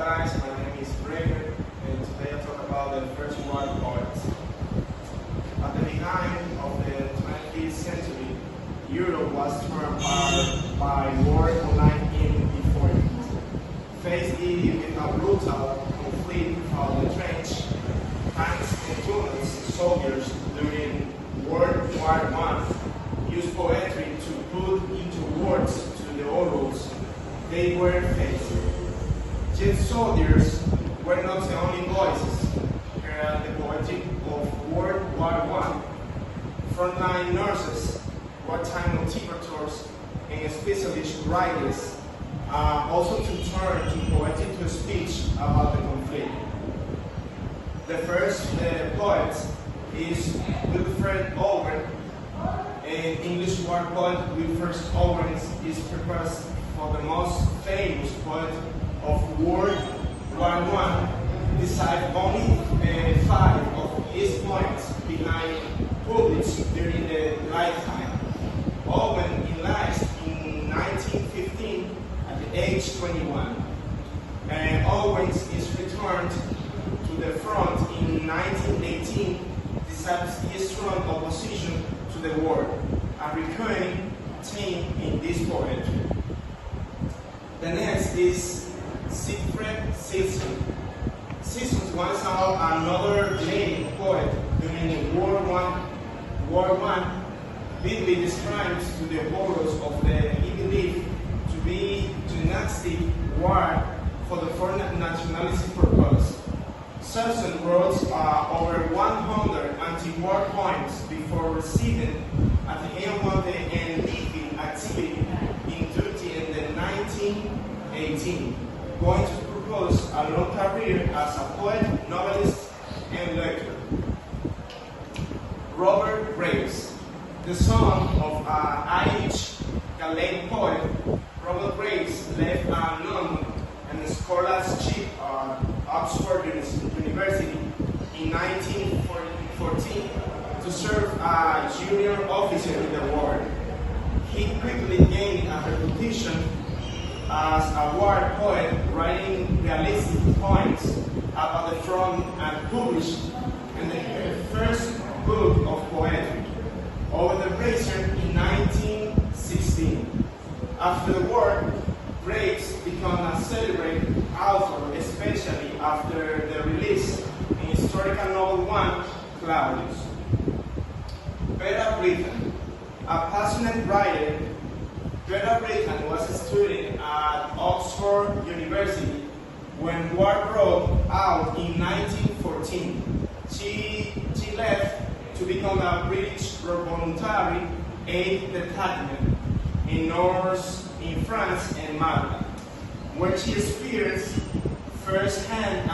guys, my name is Braynerd, and today I'll talk about the first world poets. At the beginning of the 20th century, Europe was torn apart by war online in the 40s. Faced with a brutal conflict of the trench, tanks and tunnels, soldiers during World War I used poetry to put into words to the horrors they were facing. Yet soldiers were not the only voices heard the poetry of World War I. Frontline nurses, wartime motivators, and specialist writers also to turn to poetry to speech about the conflict. The first poet is Wilfred Owen. An English war poet, Wilfred Owen is prepared for the most famous poet of World War I. Besides only 5 of his poems behind published during the lifetime. Owen enlisted in 1915 at the age 21. And Owen is returned to the front in 1918 despite his strong opposition to the war, a recurring theme in this poetry. The next is Siegfried Sisson. Sisson was another Canadian poet during World War I, vividly describes to the horrors of the he believed to be dynastic war for the foreign nationalistic purpose. Sisson wrote over 100 anti-war poems before receiving at the end of the leaving activity in duty in the 1918, going to propose a long career as a poet, novelist, and lecturer. Robert Graves, the son of an Irish Gaelic poet, Robert Graves left a nun and scholarship at Oxford University in 1914 to serve as junior officer in the war. He quickly gained a reputation as a war poet, writing realistic poems about the front and published in the first book of poetry, Over the Braynerd, in 1916. After the war, Graves became a celebrated author, especially after the release in historical novel one, Claudius. Vera Brittain, a passionate writer. Vera Brittain was a student at Oxford University when war broke out in 1914. She left to become a British voluntary aid detachment in France and Malta, where she experienced firsthand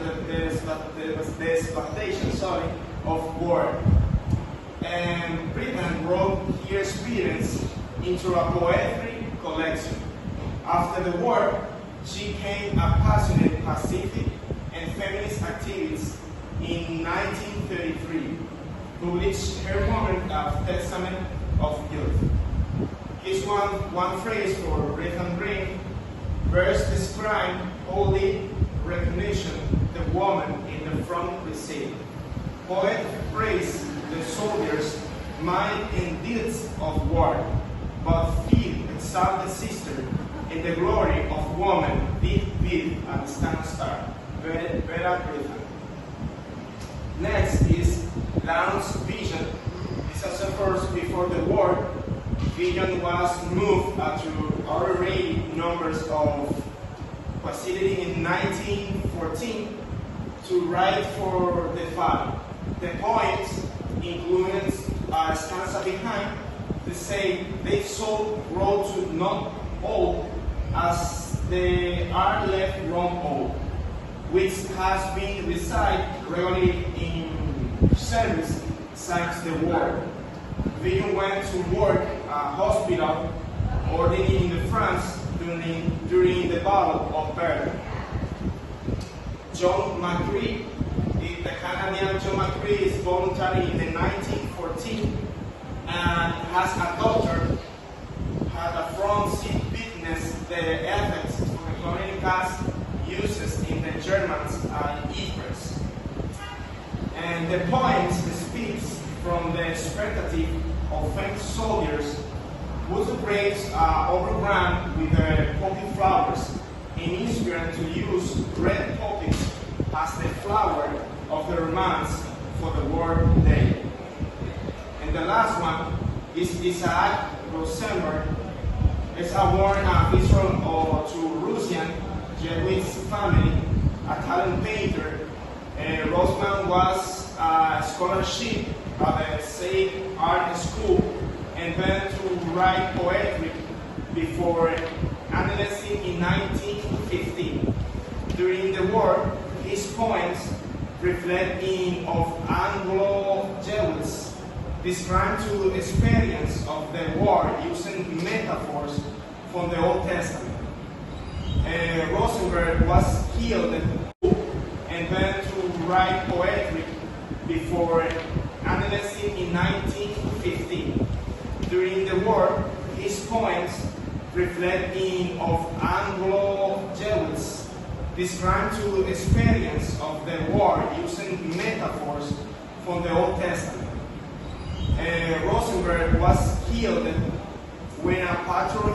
the devastation of war. And Brittain wrote her experience into a poetry collection. After the war, she became a passionate Pacific and feminist activist. In 1933, published her moment of Testament of Youth. Here's one phrase for Brittain Brain. Verse describe holy recognition the woman in the front received. Poet praise the soldiers' mind and deeds of war, but feel exalt the sister in the glory of woman did build and stand star. Vera Brittain. Next is Lawrence Vision. This is the first before the war. Vision was moved to already numbers of facility in 1914 to write for the father. The poems included a stanza behind to say they so grow to not old as they are left grown old, which has been recited regularly in service since the war. Vision went to work at a hospital ordaining in France during the Battle of Braynerd. John McCree, the Canadian John McCree, is voluntary in the 1914 and has a daughter, had a front seat witness the effects of the chlorine gas uses sermons and efforts. And the poem speaks from the perspective of famous soldiers whose graves are overgrown with poppy flowers and inspired to use red poppies as the flower of the romance for the World Day. And the last one is Isaac Rosenberg. It's a warm visual to Russian Jewish family, a talent painter. Rosman was a scholarship at the same art school and went to write poetry before enlisting in 1915. During the war, his poems reflect in of Anglo-Jews, describe to experience of the war using metaphors from the Old Testament. Rosenberg was killed and went to write poetry before enlisting in 1915. During the war, his poems reflect in of Anglo-Jews, describe to experience of the war using metaphors from the Old Testament. Rosenberg was killed when a patrol